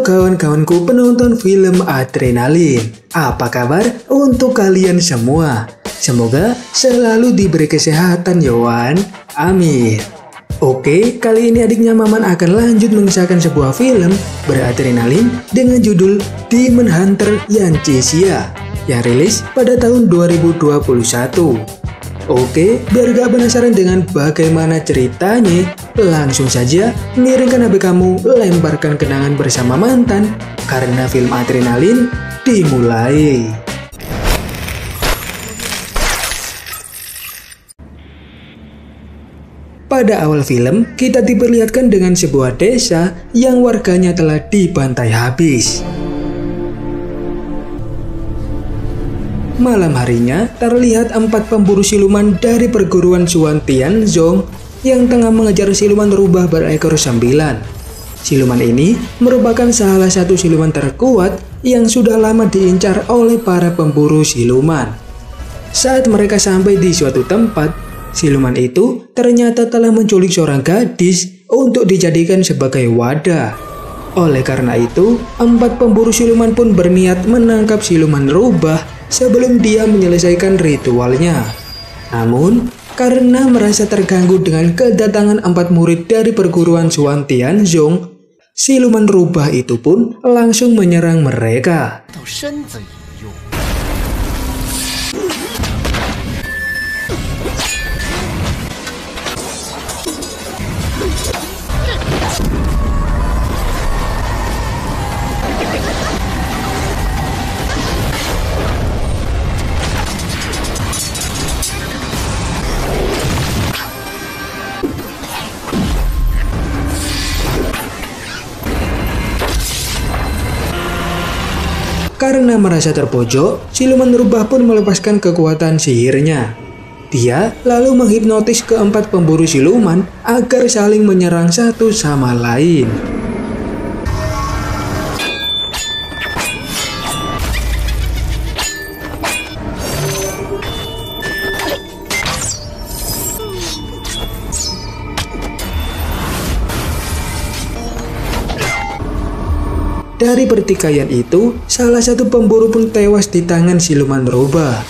kawan-kawanku penonton film Adrenalin. Apa kabar untuk kalian semua? Semoga selalu diberi kesehatan ya Wan. Amin. Oke, kali ini adiknya Maman akan lanjut mengisahkan sebuah film beradrenalin dengan judul Demon Hunter Yanjishia yang rilis pada tahun 2021. Oke, biar gak penasaran dengan bagaimana ceritanya, langsung saja miringkan HP kamu, lemparkan kenangan bersama mantan, karena film Adrenalin dimulai. Pada awal film, kita diperlihatkan dengan sebuah desa yang warganya telah dibantai habis. Malam harinya, terlihat 4 pemburu siluman dari perguruan Xuan Tianzong yang tengah mengejar siluman rubah berekor 9. Siluman ini merupakan salah satu siluman terkuat yang sudah lama diincar oleh para pemburu siluman. Saat mereka sampai di suatu tempat, siluman itu ternyata telah menculik seorang gadis untuk dijadikan sebagai wadah. Oleh karena itu, 4 pemburu siluman pun berniat menangkap siluman rubah sebelum dia menyelesaikan ritualnya. Namun, karena merasa terganggu dengan kedatangan 4 murid dari perguruan Xuan Tianzong, siluman rubah itu pun langsung menyerang mereka. Karena merasa terpojok, siluman rubah pun melepaskan kekuatan sihirnya. Dia lalu menghipnotis ke-4 pemburu siluman agar saling menyerang satu sama lain. Dari pertikaian itu, salah satu pemburu pun tewas di tangan siluman rubah.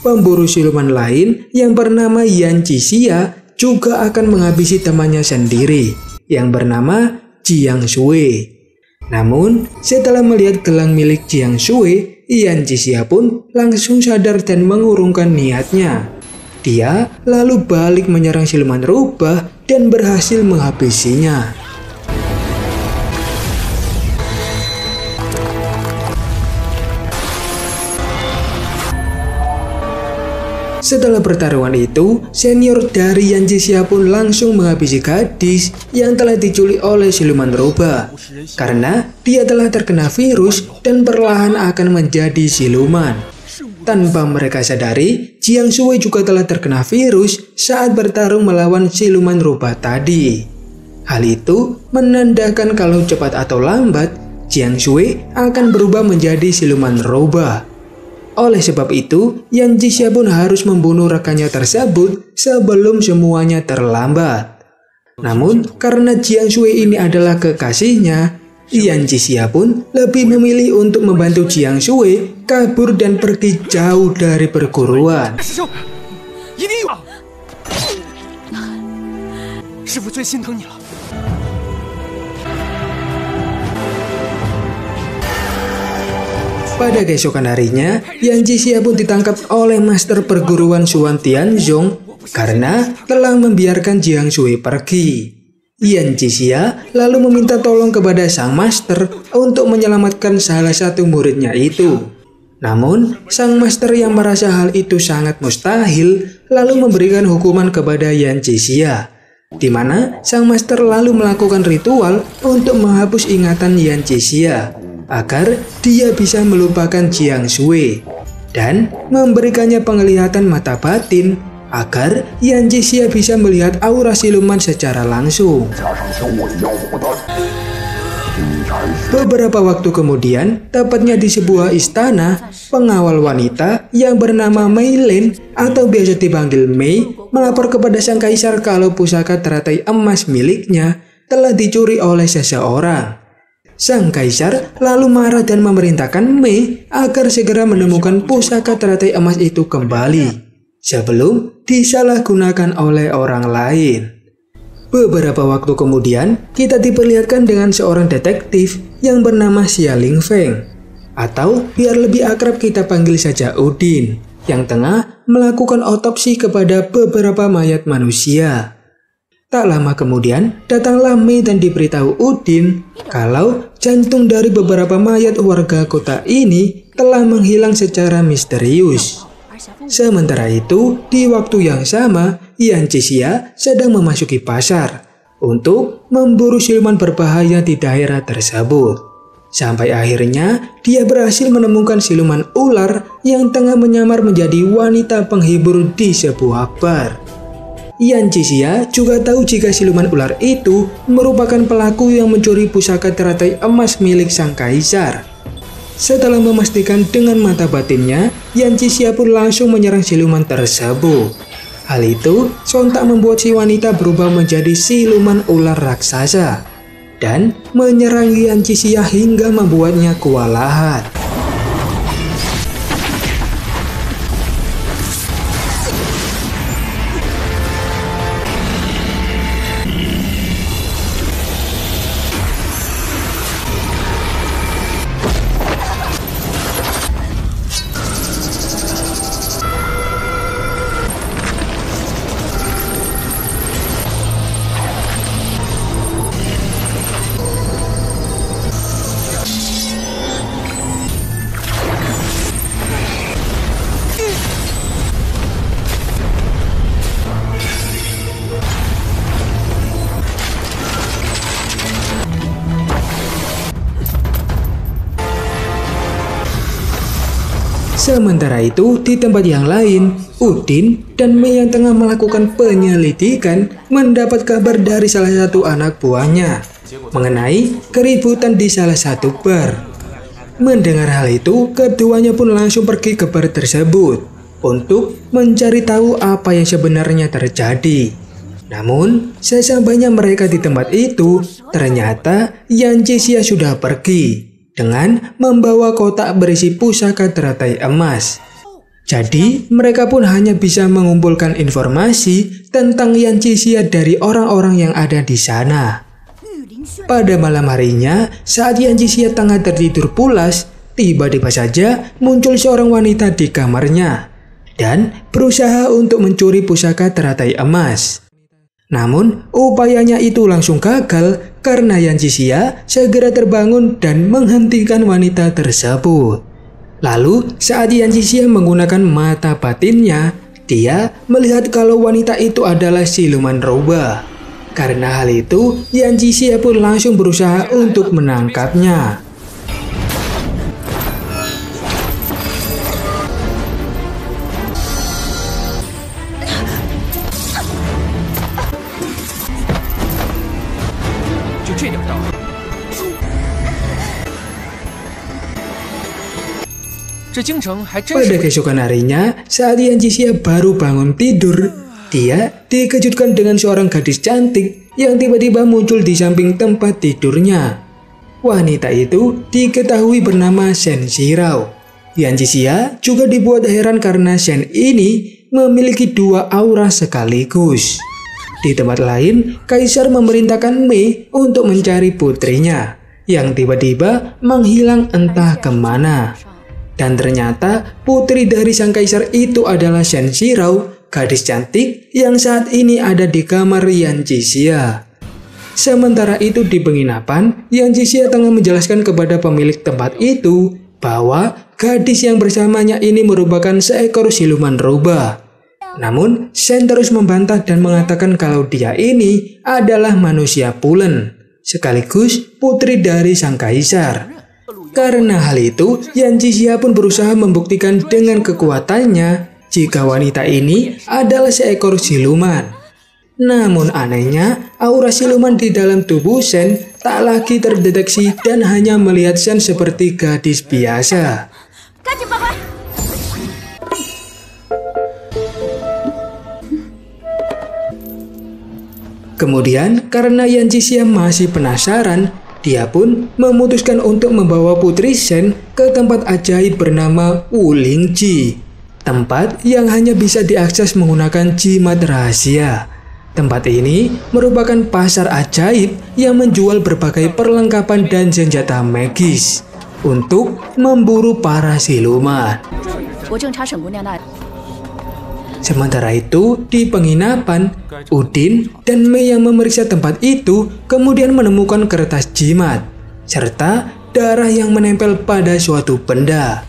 Pemburu siluman lain yang bernama Yanjishia juga akan menghabisi temannya sendiri yang bernama Jiang Shui. Namun, setelah melihat gelang milik Jiang Shui, Yanjishia pun langsung sadar dan mengurungkan niatnya. Dia lalu balik menyerang siluman rubah dan berhasil menghabisinya. Setelah pertarungan itu, senior dari Yanjishia pun langsung menghabisi gadis yang telah diculik oleh siluman rubah. Karena dia telah terkena virus dan perlahan akan menjadi siluman. Tanpa mereka sadari, Jiang Shui juga telah terkena virus saat bertarung melawan siluman rubah tadi. Hal itu menandakan kalau cepat atau lambat, Jiang Shui akan berubah menjadi siluman rubah. Oleh sebab itu, Yanjishia pun harus membunuh rekannya tersebut sebelum semuanya terlambat. Namun, karena Jiang Shui ini adalah kekasihnya, Yanjishia pun lebih memilih untuk membantu Jiang Shui kabur dan pergi jauh dari perguruan. Pada keesokan harinya, Yanjishia pun ditangkap oleh master perguruan Xuan Tianzong karena telah membiarkan Jiang Shui pergi. Yanjishia lalu meminta tolong kepada sang master untuk menyelamatkan salah satu muridnya itu. Namun, sang master yang merasa hal itu sangat mustahil lalu memberikan hukuman kepada Yanjishia, di mana sang master lalu melakukan ritual untuk menghapus ingatan Yanjishia agar dia bisa melupakan Jiang Shui dan memberikannya penglihatan mata batin agar Yanjishia bisa melihat aura siluman secara langsung. Beberapa waktu kemudian, tepatnya di sebuah istana, pengawal wanita yang bernama Mei Lin atau biasa dipanggil Mei melapor kepada sang kaisar kalau pusaka teratai emas miliknya telah dicuri oleh seseorang. Sang kaisar lalu marah dan memerintahkan Mei agar segera menemukan pusaka teratai emas itu kembali sebelum disalahgunakan oleh orang lain. Beberapa waktu kemudian, kita diperlihatkan dengan seorang detektif yang bernama Xia Lingfeng, atau biar lebih akrab kita panggil saja Udin, yang tengah melakukan otopsi kepada beberapa mayat manusia. Tak lama kemudian, datanglah Mei dan diberitahu Udin kalau jantung dari beberapa mayat warga kota ini telah menghilang secara misterius. Sementara itu, di waktu yang sama, Yan Cixia sedang memasuki pasar untuk memburu siluman berbahaya di daerah tersebut. Sampai akhirnya, dia berhasil menemukan siluman ular yang tengah menyamar menjadi wanita penghibur di sebuah bar. Yan Cixia juga tahu jika siluman ular itu merupakan pelaku yang mencuri pusaka teratai emas milik sang kaisar. Setelah memastikan dengan mata batinnya, Yan Cixia pun langsung menyerang siluman tersebut. Hal itu sontak membuat si wanita berubah menjadi siluman ular raksasa dan menyerang Yan Cixia hingga membuatnya kewalahan. Sementara itu, di tempat yang lain, Udin dan Mei yang tengah melakukan penyelidikan mendapat kabar dari salah satu anak buahnya mengenai keributan di salah satu bar. Mendengar hal itu, keduanya pun langsung pergi ke bar tersebut untuk mencari tahu apa yang sebenarnya terjadi. Namun, sesampainya mereka di tempat itu, ternyata Yan Cixia sudah pergi dengan membawa kotak berisi pusaka teratai emas. Jadi, mereka pun hanya bisa mengumpulkan informasi tentang Yan Cixia dari orang-orang yang ada di sana. Pada malam harinya, saat Yan Cixia tengah tertidur pulas, tiba-tiba saja muncul seorang wanita di kamarnya dan berusaha untuk mencuri pusaka teratai emas. Namun, upayanya itu langsung gagal karena Yan Cixia segera terbangun dan menghentikan wanita tersebut. Lalu, saat Yan Cixia menggunakan mata batinnya, dia melihat kalau wanita itu adalah siluman rubah. Karena hal itu, Yan Cixia pun langsung berusaha untuk menangkapnya. Pada keesokan harinya, saat Yan Cixia baru bangun tidur, dia dikejutkan dengan seorang gadis cantik yang tiba-tiba muncul di samping tempat tidurnya. Wanita itu diketahui bernama Shen Shirao. Yan Cixia juga dibuat heran karena Shen ini memiliki dua aura sekaligus. Di tempat lain, Kaisar memerintahkan Mei untuk mencari putrinya yang tiba-tiba menghilang entah kemana. Dan ternyata putri dari sang kaisar itu adalah Shen Shirao, gadis cantik yang saat ini ada di kamar Yan Cixia. Sementara itu di penginapan, Yan Cixia tengah menjelaskan kepada pemilik tempat itu bahwa gadis yang bersamanya ini merupakan seekor siluman rubah. Namun, Shen terus membantah dan mengatakan kalau dia ini adalah manusia pulen, sekaligus putri dari sang kaisar. Karena hal itu, Yan Cixia pun berusaha membuktikan dengan kekuatannya jika wanita ini adalah seekor siluman. Namun anehnya, aura siluman di dalam tubuh Shen tak lagi terdeteksi dan hanya melihat Shen seperti gadis biasa. Kemudian, karena Yan Cixia masih penasaran, Dia pun memutuskan untuk membawa Putri Shen ke tempat ajaib bernama Wulingji, tempat yang hanya bisa diakses menggunakan jimat rahasia. Tempat ini merupakan pasar ajaib yang menjual berbagai perlengkapan dan senjata magis untuk memburu para siluman. Sementara itu, di penginapan, Udin dan Mei yang memeriksa tempat itu kemudian menemukan kertas jimat, serta darah yang menempel pada suatu benda.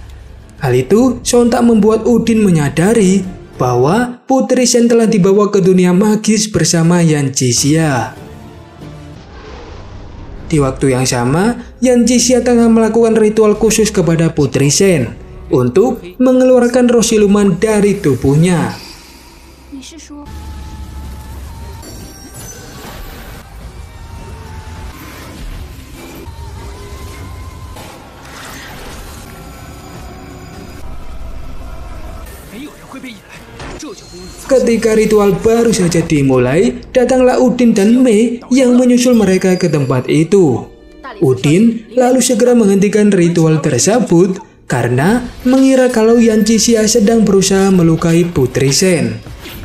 Hal itu sontak membuat Udin menyadari bahwa Putri Shen telah dibawa ke dunia magis bersama Yan Jixia. Di waktu yang sama, Yan Jixia tengah melakukan ritual khusus kepada Putri Shen untuk mengeluarkan roh siluman dari tubuhnya. Ketika ritual baru saja dimulai, datanglah Udin dan Mei yang menyusul mereka ke tempat itu. Udin lalu segera menghentikan ritual tersebut karena mengira kalau Yan Jixia sedang berusaha melukai Putri Shen.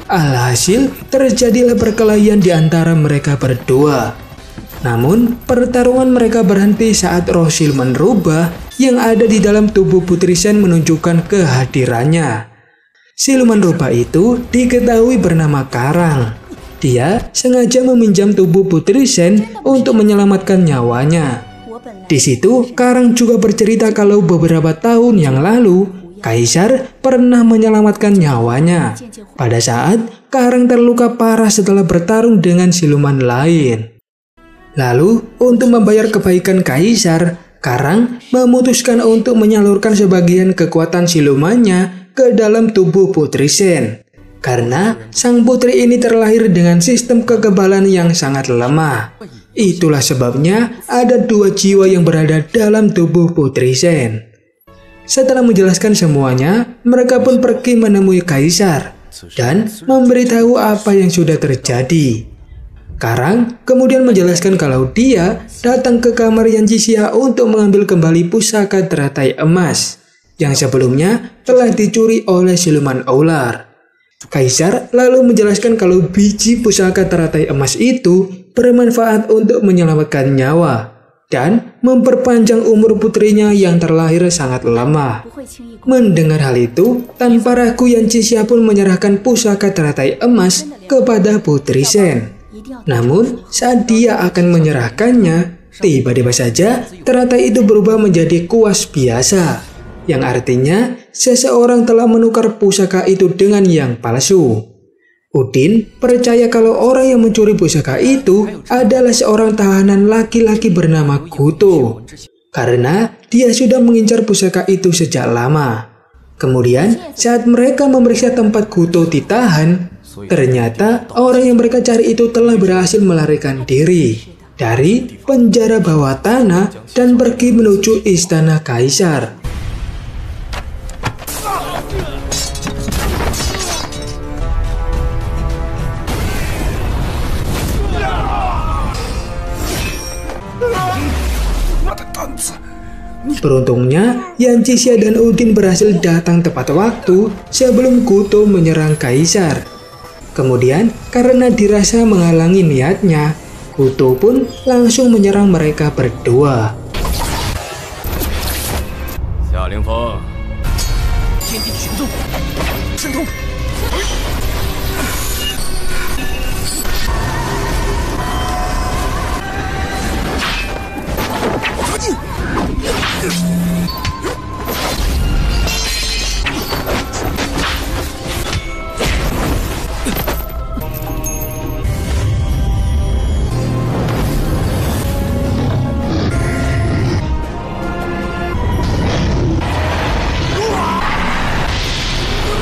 Alhasil, terjadilah perkelahian di antara mereka berdua. Namun, pertarungan mereka berhenti saat roh siluman rubah yang ada di dalam tubuh Putri Shen menunjukkan kehadirannya. Siluman rubah itu diketahui bernama Karang. Dia sengaja meminjam tubuh Putri Shen untuk menyelamatkan nyawanya. Di situ, Karang juga bercerita kalau beberapa tahun yang lalu, Kaisar pernah menyelamatkan nyawanya pada saat Karang terluka parah setelah bertarung dengan siluman lain. Lalu, untuk membayar kebaikan Kaisar, Karang memutuskan untuk menyalurkan sebagian kekuatan silumannya ke dalam tubuh Putri Shen. Karena sang putri ini terlahir dengan sistem kekebalan yang sangat lemah. Itulah sebabnya ada 2 jiwa yang berada dalam tubuh Putri Shen. Setelah menjelaskan semuanya, mereka pun pergi menemui Kaisar dan memberitahu apa yang sudah terjadi. Karang kemudian menjelaskan kalau dia datang ke kamar Yan Jixia untuk mengambil kembali pusaka teratai emas yang sebelumnya telah dicuri oleh siluman ular. Kaisar lalu menjelaskan kalau biji pusaka teratai emas itu bermanfaat untuk menyelamatkan nyawa dan memperpanjang umur putrinya yang terlahir sangat lama. Mendengar hal itu, tanpa ragu Yan Jixia pun menyerahkan pusaka teratai emas kepada Putri Shen. Namun, saat dia akan menyerahkannya, tiba-tiba saja teratai itu berubah menjadi kuas biasa, yang artinya seseorang telah menukar pusaka itu dengan yang palsu. Udin percaya kalau orang yang mencuri pusaka itu adalah seorang tahanan laki-laki bernama Guto, karena dia sudah mengincar pusaka itu sejak lama. Kemudian saat mereka memeriksa tempat Guto ditahan, ternyata orang yang mereka cari itu telah berhasil melarikan diri dari penjara bawah tanah dan pergi menuju istana Kaisar. Beruntungnya, Yan Jixia dan Udin berhasil datang tepat waktu sebelum Guto menyerang Kaisar. Kemudian, karena dirasa menghalangi niatnya, Guto pun langsung menyerang mereka berdua.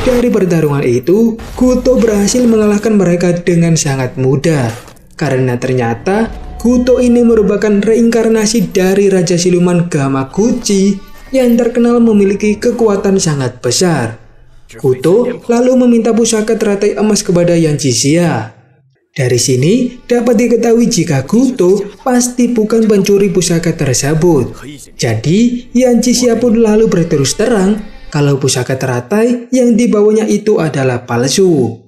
Dari pertarungan itu, Guto berhasil mengalahkan mereka dengan sangat mudah. Karena ternyata Guto ini merupakan reinkarnasi dari Raja Siluman Gamaguchi yang terkenal memiliki kekuatan sangat besar. Guto lalu meminta pusaka teratai emas kepada Yan Jixia. Dari sini dapat diketahui jika Goto pasti bukan pencuri pusaka tersebut. Jadi Yan Zixia pun lalu berterus terang kalau pusaka teratai yang dibawanya itu adalah palsu.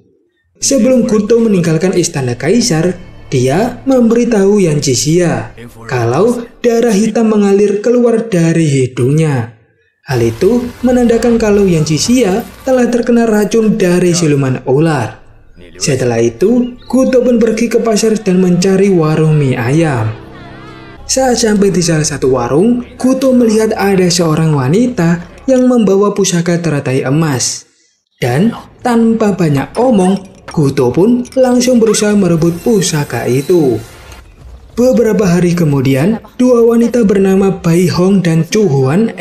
Sebelum Goto meninggalkan istana kaisar, dia memberitahu Yan Zixia kalau darah hitam mengalir keluar dari hidungnya. Hal itu menandakan kalau Yan Zixia telah terkena racun dari siluman ular. Setelah itu, Goto pun pergi ke pasar dan mencari warung mie ayam. Saat sampai di salah satu warung, Goto melihat ada seorang wanita yang membawa pusaka teratai emas. Dan tanpa banyak omong, Goto pun langsung berusaha merebut pusaka itu. Beberapa hari kemudian, dua wanita bernama Bai Hong dan Chu Huan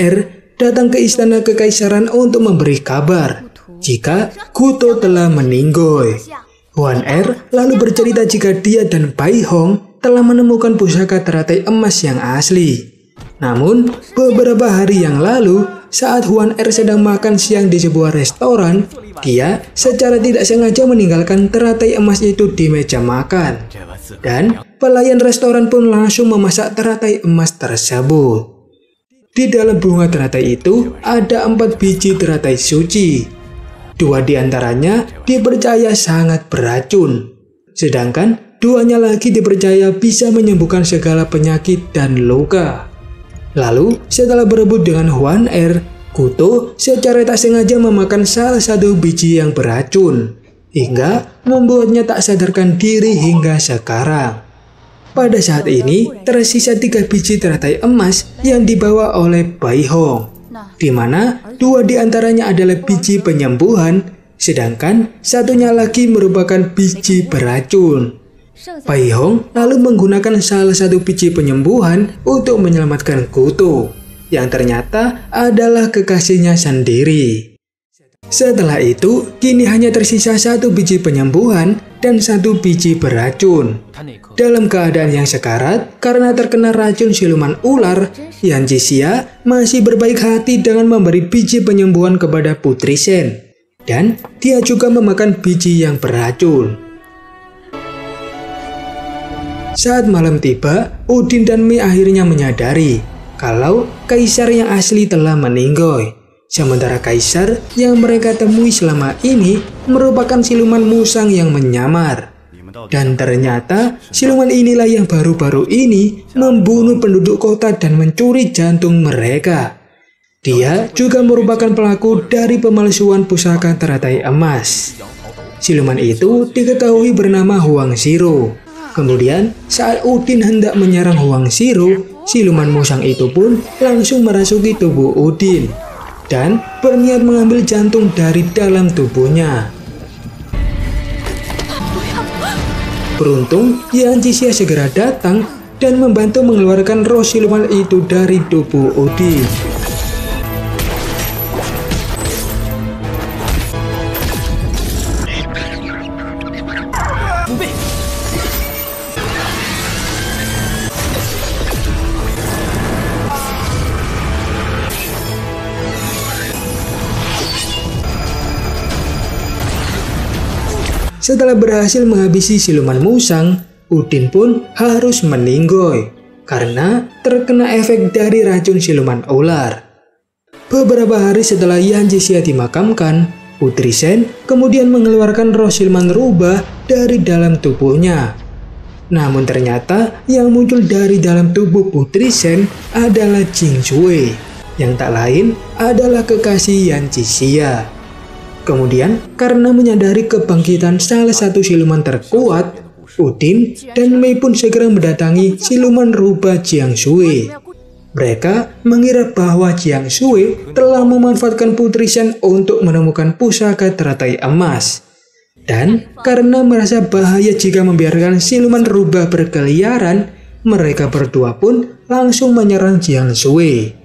datang ke istana kekaisaran untuk memberi kabar jika Goto telah meninggoy. Huan lalu bercerita jika dia dan Bai Hong telah menemukan pusaka teratai emas yang asli. Namun, beberapa hari yang lalu, saat Huan sedang makan siang di sebuah restoran, dia secara tidak sengaja meninggalkan teratai emas itu di meja makan. Dan pelayan restoran pun langsung memasak teratai emas tersebut. Di dalam bunga teratai itu ada 4 biji teratai suci. 2 di antaranya dipercaya sangat beracun, sedangkan 2-nya lagi dipercaya bisa menyembuhkan segala penyakit dan luka. Lalu, setelah berebut dengan Huan Goto secara tak sengaja memakan salah satu biji yang beracun, hingga membuatnya tak sadarkan diri hingga sekarang. Pada saat ini, tersisa 3 biji teratai emas yang dibawa oleh Bai Hong, di mana 2 di antaranya adalah biji penyembuhan, sedangkan 1-nya lagi merupakan biji beracun. Bai Hong lalu menggunakan salah satu biji penyembuhan untuk menyelamatkan Goto, yang ternyata adalah kekasihnya sendiri. Setelah itu, kini hanya tersisa 1 biji penyembuhan dan 1 biji beracun. Dalam keadaan yang sekarat karena terkena racun siluman ular, Yan Zixia masih berbaik hati dengan memberi biji penyembuhan kepada Putri Shen. Dan dia juga memakan biji yang beracun. Saat malam tiba, Udin dan Mei akhirnya menyadari kalau kaisar yang asli telah meninggoy. Sementara kaisar yang mereka temui selama ini merupakan siluman musang yang menyamar. Dan ternyata siluman inilah yang baru-baru ini membunuh penduduk kota dan mencuri jantung mereka. Dia juga merupakan pelaku dari pemalsuan pusaka teratai emas. Siluman itu diketahui bernama Huang Shiro. Kemudian saat Udin hendak menyerang Huang Shiro, siluman musang itu pun langsung merasuki tubuh Udin dan berniat mengambil jantung dari dalam tubuhnya. Beruntung, Yan Zixia segera datang dan membantu mengeluarkan roh siluman itu dari tubuh Udin. Setelah berhasil menghabisi siluman musang, Udin pun harus meninggoy karena terkena efek dari racun siluman ular. Beberapa hari setelah Yan Zixia dimakamkan, Putri Shen kemudian mengeluarkan roh siluman rubah dari dalam tubuhnya. Namun ternyata yang muncul dari dalam tubuh Putri Shen adalah Jing Shui, yang tak lain adalah kekasih Yan Zixia. Kemudian, karena menyadari kebangkitan salah satu siluman terkuat, Udin dan Mei pun segera mendatangi siluman rubah Jiang Shui. Mereka mengira bahwa Jiang Shui telah memanfaatkan Putri Shen untuk menemukan pusaka teratai emas. Dan karena merasa bahaya jika membiarkan siluman rubah berkeliaran, mereka berdua pun langsung menyerang Jiang Shui.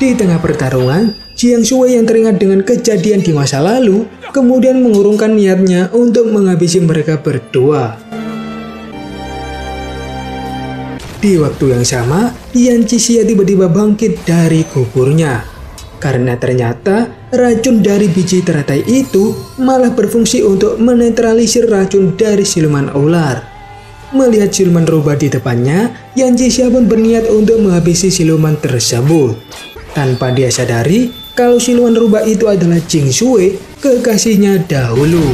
Di tengah pertarungan, Jiang Shui yang teringat dengan kejadian di masa lalu kemudian mengurungkan niatnya untuk menghabisi mereka berdua. Di waktu yang sama, Yan Qixia tiba-tiba bangkit dari kuburnya. Karena ternyata racun dari biji teratai itu malah berfungsi untuk menetralisir racun dari siluman ular. Melihat siluman rubah di depannya, Yan Qixia pun berniat untuk menghabisi siluman tersebut. Tanpa dia sadari kalau siluman rubah itu adalah Jing Shui, kekasihnya dahulu.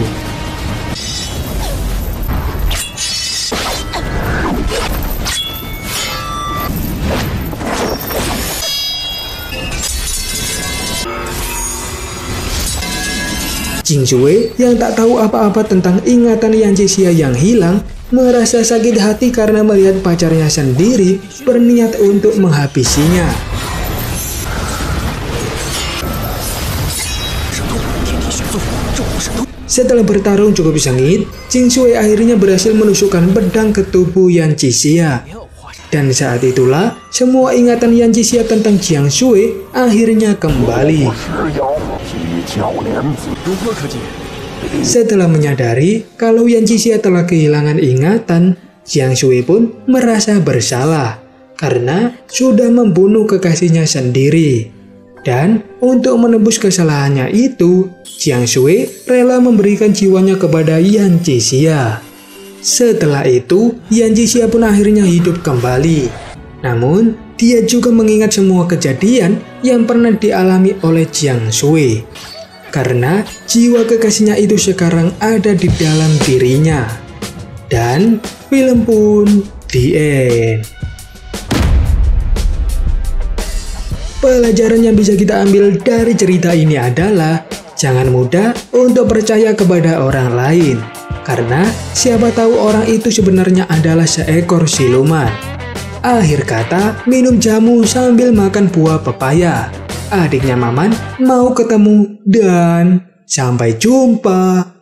Jing Shui yang tak tahu apa-apa tentang ingatan Yan Qixia yang hilang merasa sakit hati karena melihat pacarnya sendiri berniat untuk menghabisinya. Setelah bertarung cukup sengit, Jing Shui akhirnya berhasil menusukkan pedang ke tubuh Yan Qixia. Dan saat itulah semua ingatan Yan Qixia tentang Jiang Shui akhirnya kembali. Setelah menyadari kalau Yan Qixia telah kehilangan ingatan, Jiang Shui pun merasa bersalah karena sudah membunuh kekasihnya sendiri. Dan untuk menebus kesalahannya itu, Jiang Shui rela memberikan jiwanya kepada Yan Qixia. Setelah itu, Yan Qixia pun akhirnya hidup kembali. Namun, dia juga mengingat semua kejadian yang pernah dialami oleh Jiang Shui. Karena jiwa kekasihnya itu sekarang ada di dalam dirinya. Dan film pun the end. Pelajaran yang bisa kita ambil dari cerita ini adalah jangan mudah untuk percaya kepada orang lain. Karena siapa tahu orang itu sebenarnya adalah seekor siluman. Akhir kata, minum jamu sambil makan buah pepaya. Adiknya Maman mau ketemu dan sampai jumpa.